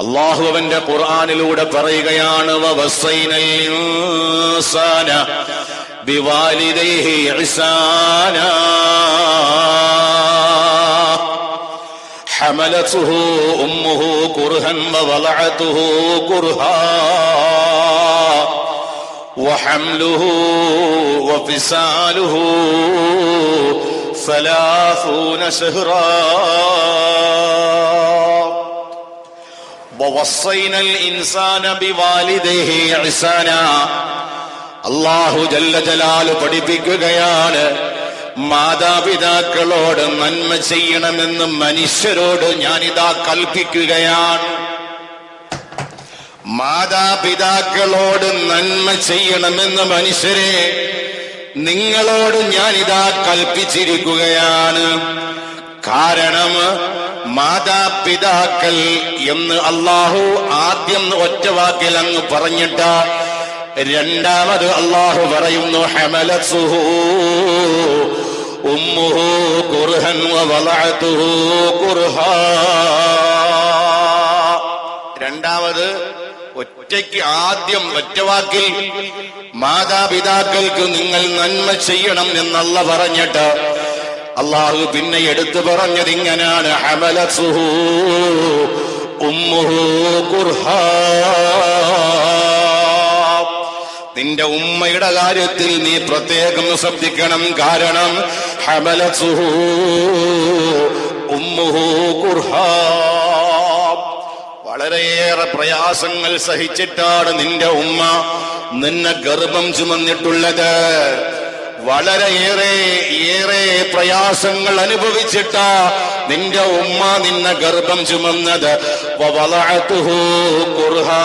അല്ലാഹു അവന്റെ ഖുർആനിലൂടെ പറയുകയാണ് വവസ്സൈനൽ ഇൻസാന ബിവാലിദൈഹി ഇഹ്സാനാ ഹമലതുഹു ഉമ്മുഹു കുർഹൻ വവളഅതുഹു കുർഹാ വഹംലുഹു വഫിസാലുഹു 30 ശഹ്റാ വവസ്സൈനൽ ഇൻസാന ബിവാലിദൈഹി ഇഹ്സാനാ. അല്ലാഹു ജല്ല ജലാലു പഠിപ്പിക്കുകയാണ്, മാതാപിതാക്കളോട് നന്മ ചെയ്യണമെന്ന് മനുഷ്യരോട് ഞാനിതാ കൽപ്പിക്കുകയാണ്. മാതാപിതാക്കളോട് നന്മ ചെയ്യണമെന്ന് മനുഷ്യരെ നിങ്ങളോട് ഞാനിതാ കൽപ്പിച്ചിരിക്കുകയാണ്. കാരണം മാതാപിതാക്കൾ എന്ന് അല്ലാഹു ആദ്യം ഒറ്റ വാക്കിൽ അങ്ങ് പറഞ്ഞിട്ട് രണ്ടാമത് അല്ലാഹു പറയുന്നു ഹമലതുഹു ഉമ്മുഹു കുർഹൻ വവളഅതുഹു കുർഹാ. രണ്ടാമത് ഒറ്റയ്ക്ക് ആദ്യം ഒറ്റവാക്കിൽ മാതാപിതാക്കൾക്ക് നിങ്ങൾ നന്മ ചെയ്യണം എന്നല്ല പറഞ്ഞിട്ട് അല്ലാഹു പിന്നെ എടുത്തു പറഞ്ഞത് ഇങ്ങനാണ് ഹമലതുഹു ഉമ്മുഹു കുർഹാ. നിന്റെ ഉമ്മയുടെ കാര്യത്തിൽ നീ പ്രത്യേകം ശ്രദ്ധിക്കണം. കാരണം ഹമലതുഹു ഉമ്മുഹു കുർഹാ, വളരെയേറെ പ്രയാസങ്ങൾ സഹിച്ചിട്ടാണ് നിന്റെ ഉമ്മ നിന്നെ ഗർഭം ചുമന്നിട്ടുള്ളത്. വളരെയേറെ പ്രയാസങ്ങൾ അനുഭവിച്ചിട്ടാ നിന്റെ ഉമ്മ നിന്നെ ഗർഭം ചുമന്നത്. വവളഅതുഹു കുർഹാ,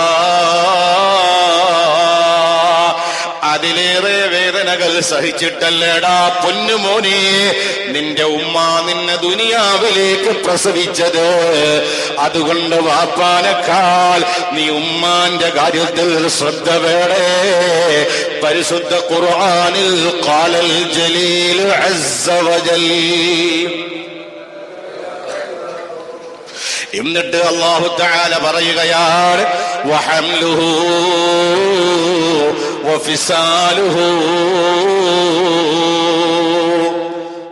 അതിലേറെ വേദനകൾ സഹിച്ചിട്ടല്ലേടാ പൊന്നുമോനെ നിന്റെ ഉമ്മ നിന്നെ ദുനിയാവിലേക്ക് പ്രസവിച്ചത്. അതുകൊണ്ട് വാപ്പാനേക്കാൾ നീ ഉമ്മാന്റെ കാര്യത്തിൽ ശ്രദ്ധ വേണേ. പരിശുദ്ധ ഖുർആനിൽ ഖാലൽ ജലീൽ അസ്സ വജൽ. എന്നിട്ട് അല്ലാഹു തആല പറയുകയാണ് വഹംലുഹു വഫിസാലുഹു.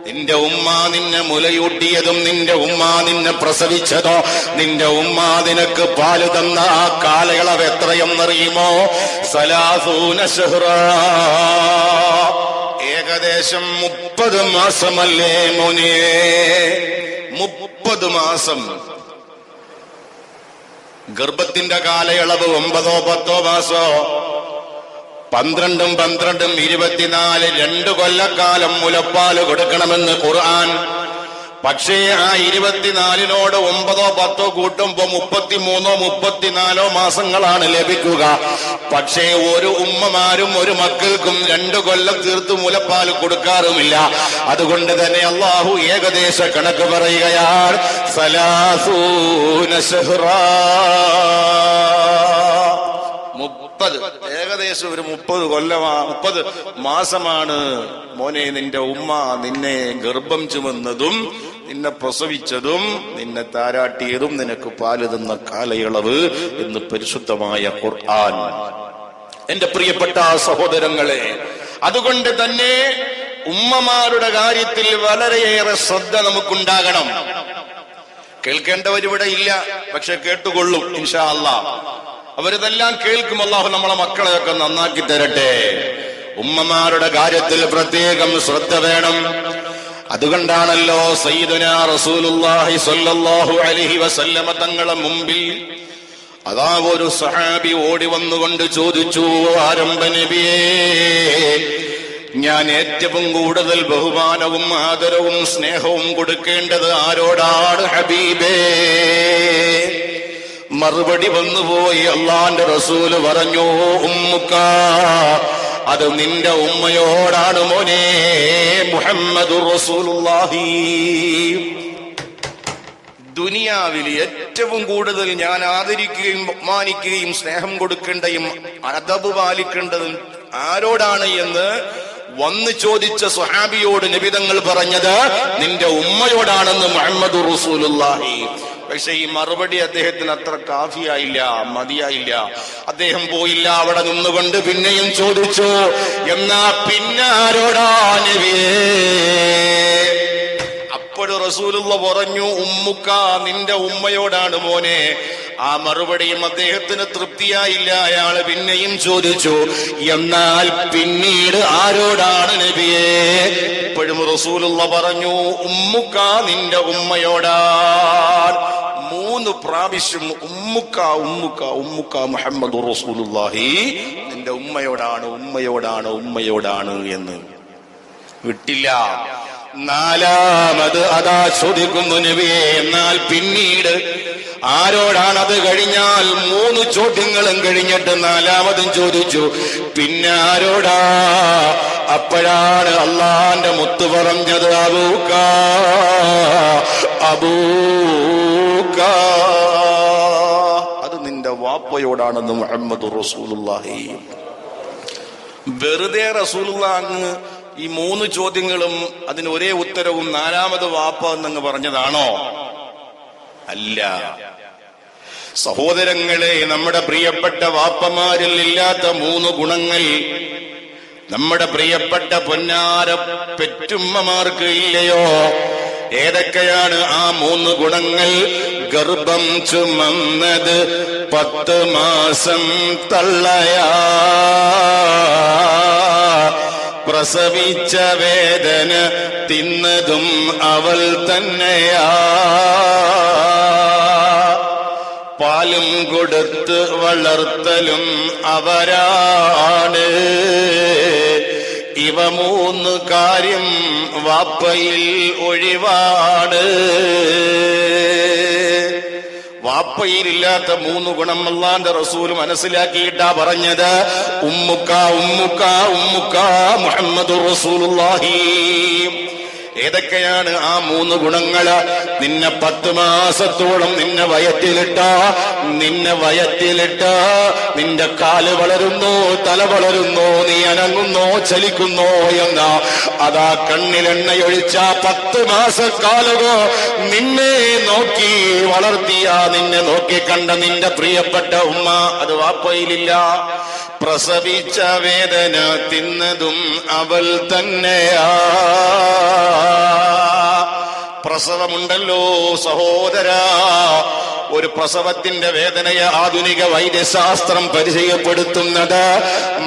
നിന്റെ ഉമ്മ നിന്നെ മുലയൂട്ടിയതും നിന്റെ ഉമ്മ നിന്നെ പ്രസവിച്ചതോ നിന്റെ ഉമ്മ നിനക്ക് പാല് തന്ന ആ കാലയളവ് എത്രയെന്നറിയുമോ? 30 ശഹ്റാ, ഏകദേശം 30 മാസമല്ലേ മോനെ? 30 മാസം. ഗർഭത്തിന്റെ കാലയളവ് 9-10 മാസോ? 12 24 2 കൊല്ലക്കാലം മുലപ്പാല് കൊടുക്കണമെന്ന് ഖുർആൻ. പക്ഷേ ആ 24നോട് 9-10 കൂട്ടുമ്പോ 33-34 മാസങ്ങളാണ് ലഭിക്കുക. പക്ഷേ ഒരു ഉമ്മമാരും ഒരു മക്കൾക്കും 2 കൊല്ലം തീർത്ത് മുലപ്പാൽ കൊടുക്കാറുമില്ല. അതുകൊണ്ട് തന്നെ അല്ലാഹു ഏകദേശ കണക്ക് പറയുകയാണ് 30 ശഹ്റാ, 30, ഏകദേശം ഒരു 30 കൊല്ലമാ 30 മാസമാണ് മോനെ നിന്റെ ഉമ്മ നിന്നെ ഗർഭം ചുമന്നതും നിന്നെ പ്രസവിച്ചതും നിന്നെ താരാട്ടിയതും നിനക്ക് പാല് തന്ന കാലയളവ് എന്ന് പരിശുദ്ധമായ ഖുർആൻ. എന്റെ പ്രിയപ്പെട്ട സഹോദരങ്ങളെ, അതുകൊണ്ട് തന്നെ ഉമ്മമാരുടെ കാര്യത്തിൽ വളരെയേറെ ശ്രദ്ധ നമുക്കുണ്ടാകണം. കേൾക്കേണ്ടവരിവിടെ ഇല്ല, പക്ഷെ കേട്ടുകൊള്ളും ഇൻഷാ അല്ലാഹ്. അവരിതെല്ലാം കേൾക്കും. അല്ലാഹു നമ്മളെ മക്കളെയൊക്കെ നന്നാക്കി തരട്ടെ. ഉമ്മമാരുടെ കാര്യത്തിൽ പ്രത്യേകം ശ്രദ്ധ വേണം. അതുകൊണ്ടാണല്ലോ സയ്യിദുനാ റസൂലുള്ളാഹി സ്വല്ലല്ലാഹു അലൈഹി വസല്ലമ തങ്ങളെ മുമ്പിൽ അതാ ഒരു സഹാബി ഓടി വന്നുകൊണ്ട് ചോദിച്ചു, ആരംഭ നബിയേ, ഞാൻ ഏറ്റവും കൂടുതൽ ബഹുമാനവും ആദരവും സ്നേഹവും കൊടുക്കേണ്ടത് ആരോടാണ് ഹബീബേ? മറുപടി വന്നുപോയി. അള്ളാന്റെ റസൂല് പറഞ്ഞു, ഉമ്മുക്ക, അത് നിന്റെ ഉമ്മയോടാണ് മോനെ. മുഹമ്മദുർ റസൂലുള്ളാഹി. ദുനിയാവിൽ ഏറ്റവും കൂടുതൽ ഞാൻ ആദരിക്കുകയും ബഹുമാനിക്കുകയും സ്നേഹം കൊടുക്കേണ്ടയും അദബ് പാലിക്കേണ്ടതും ആരോടാണ് എന്ന് വന്ന് ചോദിച്ച സ്വഹാബിയോട് നബി തങ്ങൾ പറഞ്ഞത് നിന്റെ ഉമ്മയോടാണെന്ന് മുഹമ്മദുർ റസൂലുള്ളാഹി. പക്ഷെ ഈ മറുപടി അദ്ദേഹത്തിന് അത്ര കാഫിയായില്ല, മതിയായില്ല. അദ്ദേഹം പോയില്ല, അവിടെ നിന്നുകൊണ്ട് പിന്നെയും ചോദിച്ചു, എന്നാ പിന്നാരോടാ നബിയേ? അപ്പോഴും റസൂലുള്ള പറഞ്ഞു, ഉമ്മുക്ക, നിന്റെ ഉമ്മയോടാണ് മോനെ. ആ മറുപടിയും അദ്ദേഹത്തിന് തൃപ്തിയായില്ല. അയാള് പിന്നെയും ചോദിച്ചു, എന്നാൽ പിന്നീട് ആരോടാണ് നബിയേ? ഇപ്പോഴും റസൂലുള്ള പറഞ്ഞു, ഉമ്മുക്ക, നിന്റെ ഉമ്മയോടാ. 3 പ്രാവശ്യം ഉമ്മുക്ക ഉമ്മുക്ക ഉമ്മുക്ക മുഹമ്മദ് റസൂലുള്ളാഹി, നിന്റെ ഉമ്മയോടാണ്, ഉമ്മയോടാണ്, ഉമ്മയോടാണ് എന്ന് വിട്ടില്ല. 4ാമത് അതാ ചോദിക്കുന്നു, നബിയേ, എന്നാൽ പിന്നീട് ആരോടാണ്? അത് കഴിഞ്ഞാൽ 3 ചോദ്യങ്ങളും കഴിഞ്ഞിട്ട് 4ാമതും ചോദിച്ചു, പിന്നെ ആരോടാ? അപ്പോഴാണ് അള്ളാന്റെ മുത്ത് പറഞ്ഞത്, അബൂക്ക അബൂക്ക, അത് നിന്റെ വാപ്പയോടാണെന്ന് മുഹമ്മദ് റസൂലുള്ളാഹി. വെറുതെ റസൂലുള്ളാഹി ഈ 3 ചോദ്യങ്ങളും അതിന് ഒരേ ഉത്തരവും 4ാമത് വാപ്പ എന്നങ്ങ് പറഞ്ഞതാണോ? അല്ല. സഹോദരങ്ങളെ, നമ്മുടെ പ്രിയപ്പെട്ട വാപ്പമാരിൽ ഇല്ലാത്ത 3 ഗുണങ്ങൾ നമ്മുടെ പ്രിയപ്പെട്ട പൊന്നാര പെറ്റുമ്മമാർക്ക് ഇല്ലയോ? ഏതൊക്കെയാണ് ആ 3 ഗുണങ്ങൾ? ഗർഭം ചുമന്നത് 10 മാസം തള്ളയാ, പ്രസവിച്ച വേദന തിന്നതും അവൾ തന്നെയാ, പാലും കൊടുത്ത് വളർത്തലും അവരാണ്. ഇവ 3 കാര്യം വാപ്പയിൽ ഒഴിവാണ്. വാപ്പയിലില്ലാത്ത 3 ഗുണം അല്ലാഹുവിന്റെ റസൂൽ മനസ്സിലാക്കിയിട്ടാ പറഞ്ഞത്, ഉമ്മുക്ക ഉമ്മുക്ക ഉമ്മുക്ക മുഹമ്മദുർ റസൂലുള്ളാഹി. ഏതൊക്കെയാണ് ആ 3 ഗുണങ്ങള്? നിന്നെ 10 മാസത്തോളം നിന്നെ വയറ്റിലിട്ട നിന്റെ കാല് വളരുന്നു, തല വളരുന്നു, നീ അനങ്ങുന്നോ ചലിക്കുന്നോ എന്ന അതാ കണ്ണിലെണ്ണയൊഴിച്ച 10 മാസക്കാലമോ നിന്നെ നോക്കി വളർത്തിയ, നിന്നെ നോക്കി കണ്ട നിന്റെ പ്രിയപ്പെട്ട ഉമ്മ, അത് വാപ്പയിലില്ല. പ്രസവിച്ച വേദന തിന്നതും അവൾ തന്നെയാ. പ്രസവമുണ്ടല്ലോ സഹോദരാ, ഒരു പ്രസവത്തിന്റെ വേദനയെ ആധുനിക വൈദ്യശാസ്ത്രം പരിചയപ്പെടുത്തുന്നത്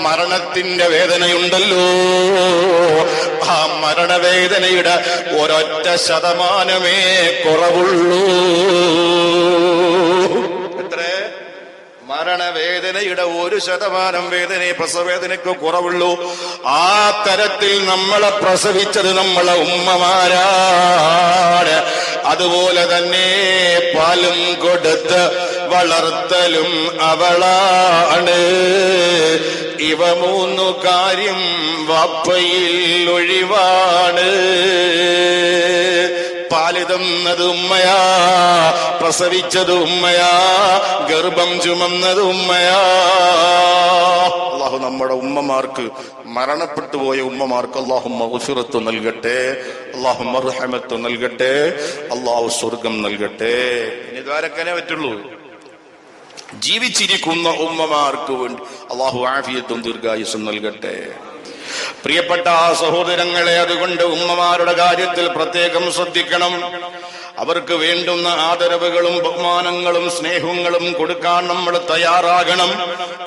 മരണത്തിന്റെ വേദനയുണ്ടല്ലോ. ആ മരണവേദനയുടെ 1% കുറവുള്ളൂ. മരണവേദനയുടെ 1% വേദനയെ പ്രസവവേദനയ്ക്ക് കുറവുള്ളൂ. ആ തരത്തിൽ നമ്മളെ പ്രസവിച്ചത് നമ്മളെ ഉമ്മമാരാണ്. അതുപോലെ തന്നെ പാലും കൊടുത്ത് വളർത്തലും അവളാണ്. ഇവ 3 കാര്യം വാപ്പയിൽ ഒഴിവാണ്. പാല് തന്നത് ഉമ്മയാ, പ്രസവിച്ചത് ഉമ്മയാ, ഗർഭം ചുമന്നത് ഉമ്മയാ. അല്ലാഹു നമ്മുടെ ഉമ്മമാർക്ക്, മരണപ്പെട്ടു പോയ ഉമ്മമാർക്ക് അല്ലാഹു മഗ്ഫിറത്ത് നൽകട്ടെ, അല്ലാഹു മർഹമത്ത് നൽകട്ടെ, അല്ലാഹു സ്വർഗം നൽകട്ടെ. ഇനി ദ്വാരക്കനെ പറ്റുള്ളൂ. ജീവിച്ചിരിക്കുന്ന ഉമ്മമാർക്ക് വേണ്ടി അല്ലാഹു ആഫിയത്തും ദീർഘായുസ്സും നൽകട്ടെ. പ്രിയപ്പെട്ട സഹോദരങ്ങളെ, അതുകൊണ്ട് ഉമ്മമാരുടെ കാര്യത്തിൽ പ്രത്യേകം ശ്രദ്ധിക്കണം. അവർക്ക് വേണ്ടുന്ന ആദരവുകളും ബഹുമാനങ്ങളും സ്നേഹങ്ങളും കൊടുക്കാൻ നമ്മൾ തയ്യാറാകണം.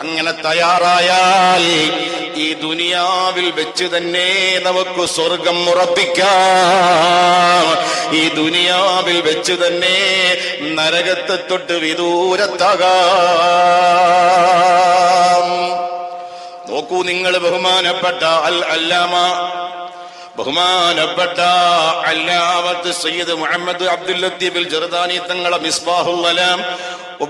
അങ്ങനെ തയ്യാറായാൽ ഈ ദുനിയാവിൽ വെച്ച് തന്നെ നമുക്ക് സ്വർഗം ഉറപ്പിക്കാം. ഈ ദുനിയാവിൽ വെച്ച് തന്നെ നരകത്തെ തൊട്ട് വിദൂരത്താകാം. നോക്കൂ നിങ്ങൾ, ബഹുമാനപ്പെട്ട ബഹുമാനപ്പെട്ട അല്ലാമത്ത് സയ്യിദ് മുഹമ്മദ് അബ്ദുൽ ലത്തീഫ് ജർദാനി തങ്ങളെ മിസ്ബാഹുൽ അലാം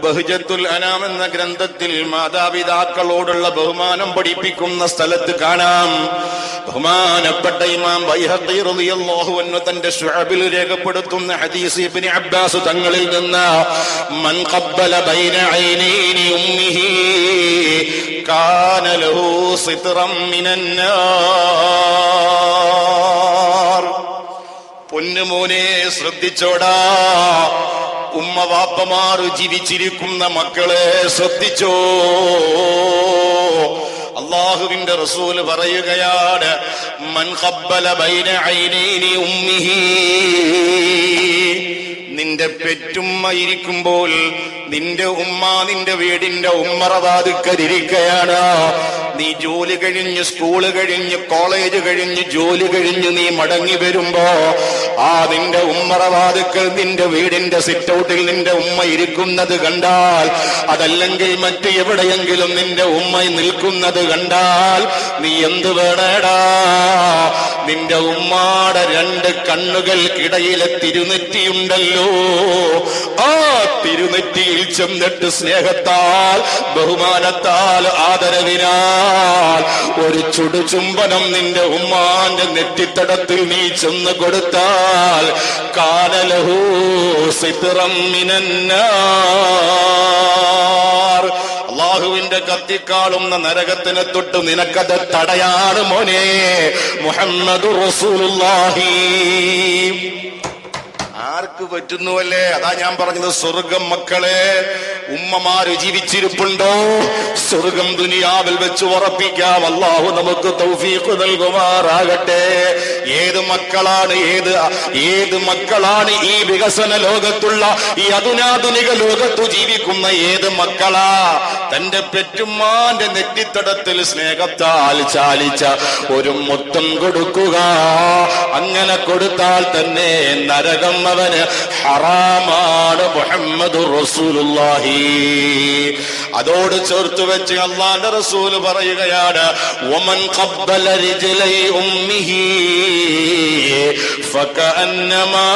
ബഹ്ജത്തുൽ അനാം എന്ന ഗ്രന്ഥത്തിൽ മാതാപിതാക്കളോടുള്ള ബഹുമാനം പഠിപ്പിക്കുന്ന സ്ഥലത്ത് കാണാം, ബഹുമാനപ്പെട്ട ഇമാം ബൈഹഖി റളിയല്ലാഹു അൻഹു തന്റെ ശുഅബിൽ രേഖപ്പെടുത്തുന്ന ഹദീസ് ഇബ്നു അബ്ബാസ് തങ്ങളിൽ നിന്ന്, മൻ ഖബ്ബല ബൈന ഐനൈനി ഉമ്മിഹി കാന ലഹു സിത്റം മിനന്നാർ. പൊന്നുമോനെ ശ്രദ്ധിച്ചോടാ, ഉമ്മ വാപ്പമാർ ജീവിച്ചിരിക്കുന്ന മക്കളെ ശ്രദ്ധിച്ചോ. അല്ലാഹുവിന്റെ റസൂൽ പറയുകയാണ്, മൻ ഖബ്ബല ബൈന ഐനൈനി ഉമ്മിഹി, നിന്റെ പെറ്റുമ്മ ഇരിക്കുമ്പോൾ നിന്റെ ഉമ്മ നിന്റെ വീടിന്റെ ഉമ്മറവാതിക്കലിരിക്കയാണ്. നീ ജോലി കഴിഞ്ഞ്, സ്കൂള് കഴിഞ്ഞ്, കോളേജ് കഴിഞ്ഞ്, ജോലി കഴിഞ്ഞ് നീ മടങ്ങി വരുമ്പോ ആ നിന്റെ ഉമ്മറവാതിക്കൽ, നിന്റെ വീടിന്റെ സിറ്റൗട്ടിൽ നിന്റെ ഉമ്മ ഇരിക്കുന്നത് കണ്ടാൽ, അതല്ലെങ്കിൽ മറ്റ് എവിടെയെങ്കിലും നിന്റെ ഉമ്മ നിൽക്കുന്നത് കണ്ടാൽ, നീ എന്ത് വേണേടാ, നിന്റെ ഉമ്മാടെ 2 കണ്ണുകൾക്കിടയിലെ തിരുനെറ്റിയുണ്ടല്ലോ, ആ തിരുനെറ്റിയിൽ ചെന്നിട്ട് സ്നേഹത്താൽ, ബഹുമാനത്താൽ, ആദരവിനാൽ ഒരു ചുടുചുംബനം നിന്റെ ഉമ്മാന്റെ നെറ്റിത്തടത്തിൽ നീ ചെന്ന് കൊടുത്താൽ, കാനലഹു സിത്റം മിനന്നാർ, അല്ലാഹുവിന്റെ കത്തിക്കാളുന്ന നരകത്തിനെ തൊട്ട് നിനക്കത് തടയാണ് മോനെ. മുഹമ്മദുർ റസൂലുള്ളാഹി. ആർക്ക് പറ്റുന്നുവല്ലേ? അതാ ഞാൻ പറഞ്ഞത്, സ്വർഗം മക്കളെ ഉമ്മമാര് ജീവിച്ചിരിപ്പുണ്ടോ? സ്വർഗം ദുനിയാവിൽ വെച്ച് ഉറപ്പിക്കാം. അല്ലാഹു നമുക്ക് തൗഫീഖ് നൽകുമാറാകട്ടെ. ഏത് മക്കളാണ് ഈ വികസന ലോകത്തുള്ള, ഈ അധുനാധുനിക ലോകത്തു ജീവിക്കുന്ന ഏത് മക്കളാ തന്റെ പെറ്റുമ്മാന്റെ നെറ്റിത്തടത്തിൽ സ്നേഹത്താൽ ചാലിച്ച ഒരു മുത്തം കൊടുക്കുക? അങ്ങനെ കൊടുത്താൽ തന്നെ നരകം അവന് ഹറാമാണ്. മുഹമ്മദുർ റസൂലുള്ളാഹി. അതോട് ചേർത്ത് വെച്ച് അല്ലാഹുവിന്റെ റസൂൽ പറയുകയാണ്, വമൻ ഖബ്ബല റിജ്ലൈ ഉമ്മിഹി ഫകഅന്നമാ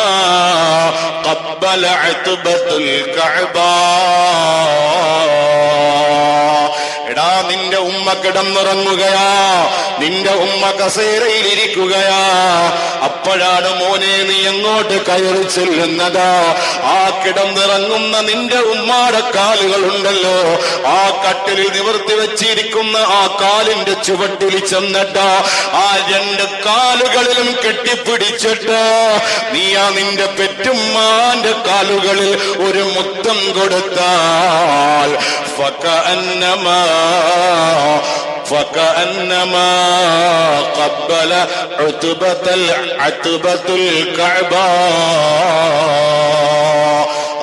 ഖബ്ബല അത്ബത്തുൽ കഅബ. എടാ, നിന്റെ ഉമ്മ കിടന്നുറങ്ങുകയാ, നിന്റെ ഉമ്മ കസേരയിൽ ഇരിക്കുകയാ, അപ്പോഴാണ് മോനെ നീ എങ്ങോട്ട് കയറി ചെല്ലുന്നതാ. ആ കിടന്നിറങ്ങുന്ന നിന്റെ ഉമ്മാടെ കാലുകളുണ്ടല്ലോ, ആ കട്ടിലിൽ നിവർത്തി വെച്ചിരിക്കുന്ന ആ കാലിന്റെ ചുവട്ടിൽ ചെന്നിട്ട് ആ 2 കാലുകളിലും കെട്ടിപ്പിടിച്ചിട്ട് നീ ആ നിന്റെ പെറ്റുമ്മാന്റെ കാലുകളിൽ ഒരു മുത്തം കൊടുത്താൽ, ഫകഅന്നമാ قبل عتبة الكعبة.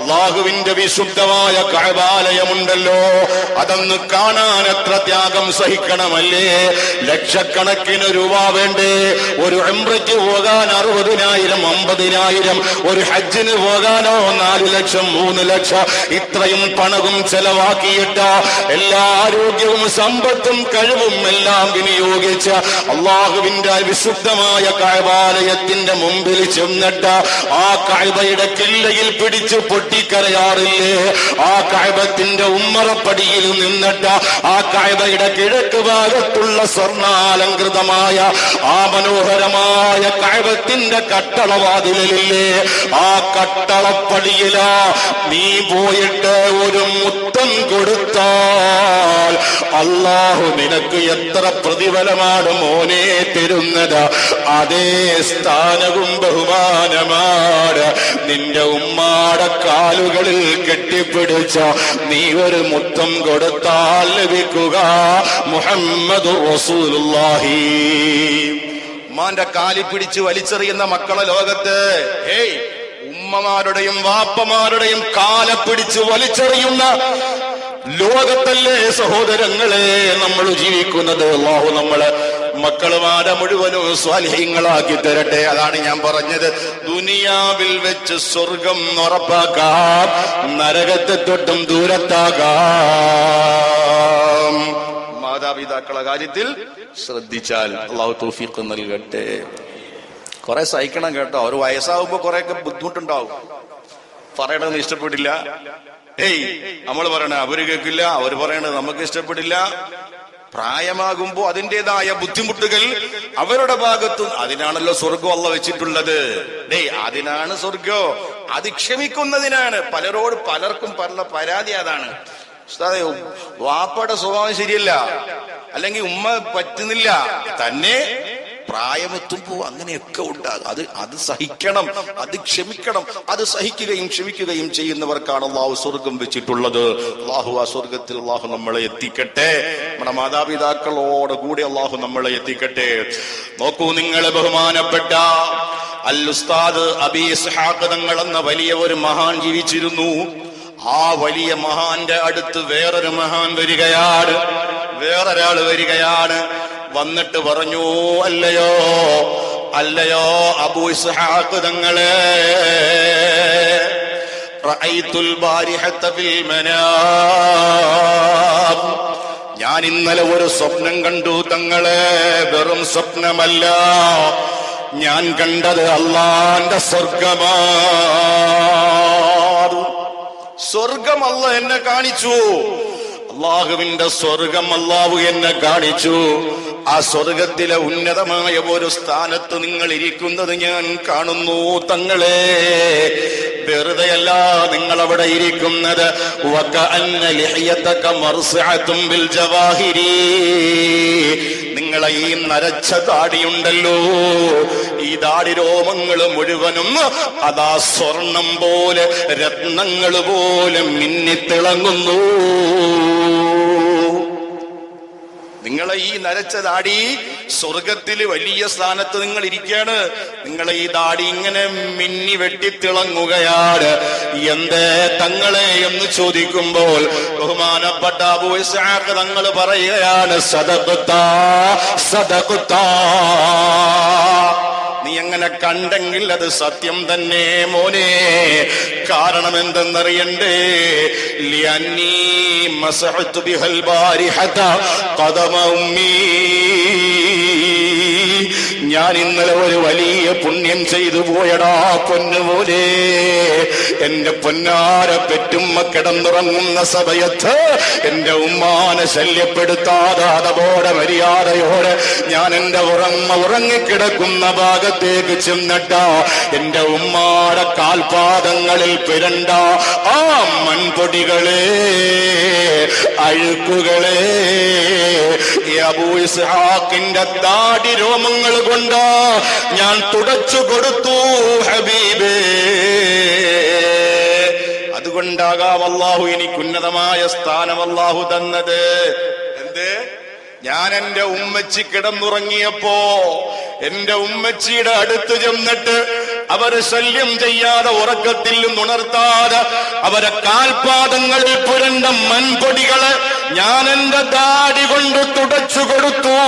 അല്ലാഹുവിന്റെ വിശുദ്ധമായ കഅബാലയമുണ്ടല്ലോ, അതൊന്ന് കാണാൻ എത്ര ത്യാഗം സഹിക്കണമല്ലേ? ലക്ഷക്കണക്കിന് രൂപ വേണ്ടേ? ഒരു ഉംറയ്ക്ക് പോകാൻ 60,000, 50,000, ഒരു ഹജ്ജിന് പോകാനോ 4 ലക്ഷം, 3 ലക്ഷം, ഇത്രയും പണവും ചെലവാക്കിയിട്ട് എല്ലാ ആരോഗ്യവും സമ്പത്തും കഴിവും എല്ലാം വിനിയോഗിച്ച അല്ലാഹുവിന്റെ വിശുദ്ധമായ കഅബാലയത്തിന്റെ മുമ്പിൽ ചെന്നിട്ട് ആ കഅബയുടെ കില്ലയിൽ പിടിച്ച് പൊട്ടിക്കരയാറില്ലേ? ആ കഅബത്തിന്റെ ഉമ്മറപ്പടിയിൽ നിന്നിട്ട് ആ കഅബയുടെ കിഴക്ക് ഭാഗത്തുള്ള സ്വർണ്ണാലങ്കൃതമായ ആ മനോഹരമായ കഅബത്തിന്റെ കട്ടളവാതിലില്ലേ, ആ കട്ടളപ്പടിയിലാ നീ പോയിട്ട് ഒരു മുത്തം കൊടുത്താൽ അല്ലാഹു നിനക്ക് എത്ര പ്രതിഫലമാണ് മോനെ തരുന്നത്? അതേ സ്ഥാനവും ബഹുമാനമാണ് നിന്റെ ഉമ്മാടെ കാലുകളിൽ കെട്ടിപ്പിടിച്ച നീ ഒരു മുത്തം കൊടുത്താൽ ലഭിക്കുക. മുഹമ്മദുർ റസൂലുള്ളാഹി. ഉമ്മാന്റെ കാലി പിടിച്ച് വലിച്ചെറിയുന്ന മക്കളെ ലോകത്ത് ഉമ്മമാരുടെയും വാപ്പമാരുടെയും കാലെ പിടിച്ച് വലിച്ചെറിയുന്ന ലോകത്തല്ലേ സഹോദരങ്ങളെ നമ്മൾ ജീവിക്കുന്നത്? അല്ലാഹു നമ്മളെ മക്കളുമാരെ മുഴുവനും സ്വാലിഹീങ്ങളാക്കി തരട്ടെ. അതാണ് ഞാൻ പറഞ്ഞത്, ദുനിയാവിൽ വെച്ച് സ്വർഗം ഉറപ്പാക്കാം, നരകത്തെ തൊട്ടും ദൂരത്താകാം. മാതാപിതാക്കളെ കാര്യത്തിൽ ശ്രദ്ധിച്ചാൽ അല്ലാഹു തൗഫീഖ് നൽകട്ടെ. കുറെ സഹിക്കണം കേട്ടോ. ഒരു വയസ്സാവുമ്പോ കുറെയൊക്കെ ബുദ്ധിമുട്ടുണ്ടാവും, പറയണത് ഇഷ്ടപ്പെടില്ല. നമ്മൾ പറയണ അവര് കേൾക്കില്ല, അവര് പറയണത് നമുക്ക് ഇഷ്ടപ്പെടില്ല. പ്രായമാകുമ്പോ അതിൻ്റെതായ ബുദ്ധിമുട്ടുകൾ അവരുടെ ഭാഗത്തും. അതിനാണല്ലോ സ്വർഗം അല്ലാഹു വെച്ചിട്ടുള്ളത്. അതിനാണ് സ്വർഗം, അത് ക്ഷമിക്കുന്നതിനാണ്. പലർക്കും പല പരാതി അതാണ്. വാപ്പയുടെ സ്വഭാവം ശരിയല്ല, അല്ലെങ്കിൽ ഉമ്മ പറ്റുന്നില്ല, തന്നെ പ്രായമെത്തുമ്പോ അങ്ങനെയൊക്കെ ഉണ്ടാകും. അത് സഹിക്കണം, അത് ക്ഷമിക്കണം. അത് സഹിക്കുകയും ക്ഷമിക്കുകയും ചെയ്യുന്നവർക്കാണ് അള്ളാഹു സ്വർഗം വെച്ചിട്ടുള്ളത്. അള്ളാഹു ആ സ്വർഗത്തിൽ അള്ളാഹു നമ്മളെ എത്തിക്കട്ടെ. നമ്മുടെ മാതാപിതാക്കളോട് കൂടി അള്ളാഹു നമ്മളെ എത്തിക്കട്ടെ. നോക്കൂ, നിങ്ങളെ ബഹുമാനപ്പെട്ട അൽ ഉസ്താദ് അബീ ഇസ്ഹാഖ് തങ്ങൾ എന്ന വലിയ ഒരു മഹാൻ ജീവിച്ചിരുന്നു. ആ വലിയ മഹാന്റെ അടുത്ത് വേറൊരു മഹാൻ വരികയാണ്. വേറൊരാൾ വരികയാണ്. വന്നിട്ട് പറഞ്ഞു, അല്ലയോ അബൂ ഇസ്ഹാഖ് തങ്ങളെ, റഅയ്തുൽ ബാരിഹത ഫിൽ മനാം, ഞാൻ ഇന്നലെ ഒരു സ്വപ്നം കണ്ടു തങ്ങളെ. വെറും സ്വപ്നമല്ല, ഞാൻ കണ്ടത് അല്ലാഹുവിന്റെ സ്വർഗമാണ്. സ്വർഗം അല്ലാഹു എന്നെ കാണിച്ചു. അള്ളാഹുവിന്റെ സ്വർഗം അള്ളാഹു എന്നെ കാണിച്ചു. ആ സ്വർഗത്തിലെ ഉന്നതമായ ഒരു സ്ഥാനത്ത് നിങ്ങൾ ഇരിക്കുന്നത് ഞാൻ കാണുന്നു തങ്ങളെ. വെറുതെയല്ല നിങ്ങൾ അവിടെ ഇരിക്കുന്നത്. വകഅന്ന ലിഹ്യതക മർസിഅതും ബിൽ ജവാഹിരി, നിങ്ങളെ ഈ നരച്ച താടിയുണ്ടല്ലോ, ഈ താടി രോമങ്ങൾ മുഴുവനും അതാ സ്വർണം പോലെ, രത്നങ്ങൾ പോലെ മിന്നിത്തിളങ്ങുന്നു. നിങ്ങളെ ഈ നരച്ച താടി സ്വർഗത്തില് വലിയ സ്ഥാനത്ത് നിങ്ങൾ ഇരിക്കുകയാണ്. നിങ്ങളെ ഈ താടി ഇങ്ങനെ മിന്നി വെട്ടിത്തിളങ്ങുകയാണ്. എന്തേ തങ്ങളെ എന്ന് ചോദിക്കുമ്പോൾ ബഹുമാനപ്പെട്ട അബൂ ഇസ്ഹാഖ് തങ്ങൾ പറയുകയാണ്, സദഖ്താ, നീ അങ്ങനെ കണ്ടെങ്കിൽ അത് സത്യം തന്നെ മോനെ. കാരണം എന്തെന്നറിയണ്ടേ? ലിഅന്നീ മസഹ്തു ബിഹൽ ബാരിഹത ഖദമ ഉമ്മീ, ഞാൻ ഇന്നലെ ഒരു വലിയ പുണ്യം ചെയ്തു പോയടാ പൊന്നുപോലെ. എന്റെ പൊന്നാര പെറ്റുമ്മ കിടന്നുറങ്ങുന്ന സമയത്ത് എന്റെ ഉമ്മാനെ ശല്യപ്പെടുത്താതെ അതോടെ മര്യാദയോടെ ഞാൻ എന്റെ ഉറങ്ങിക്കിടക്കുന്ന ഭാഗത്തേക്ക് ചെന്നിട്ടാ എന്റെ ഉമ്മാടെ കാൽപാദങ്ങളിൽ പിരണ്ട ആ മൺപൊടികളെ, അഴുക്കുകളെ അബൂ ഇസ്ഹാഖിന്റെ താടി രോമങ്ങൾ കൊണ്ട് ഞാൻ തുടച്ചു കൊടുത്തു ഹബീബേ. അതുകൊണ്ടാകാം അല്ലാഹു എനിക്ക് ഉന്നതമായ സ്ഥാനം അല്ലാഹു തന്നത്. എന്ത്? ഞാൻ എന്റെ ഉമ്മച്ചി കിടന്നുറങ്ങിയപ്പോ എന്റെ ഉമ്മച്ചിയുടെ അടുത്ത് ചെന്നിട്ട് അവരെ ശല്യം ചെയ്യാതെ, ഉറക്കത്തിൽ നിന്നുണർത്താതെ അവരെ കാൽപാദങ്ങളിൽ പുരണ്ട മൺപൊടികളെ ഞാൻ എന്റെ താടി കൊണ്ട് തുടച്ചു കൊടുത്തു.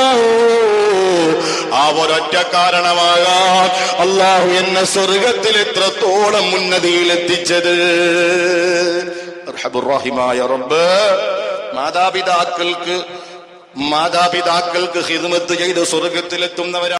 ആ ഒരൊറ്റ കാരണമാകാം അല്ലാഹു എന്നെ സ്വർഗത്തിൽ എത്രത്തോളം ഉന്നതിയിലെത്തിച്ചത്. റഹ്മായ റബ്ബ് മാതാപിതാക്കൾക്ക് ഖിദ്മത്ത് ചെയ്ത് സ്വർഗത്തിലെത്തുന്നവരാ.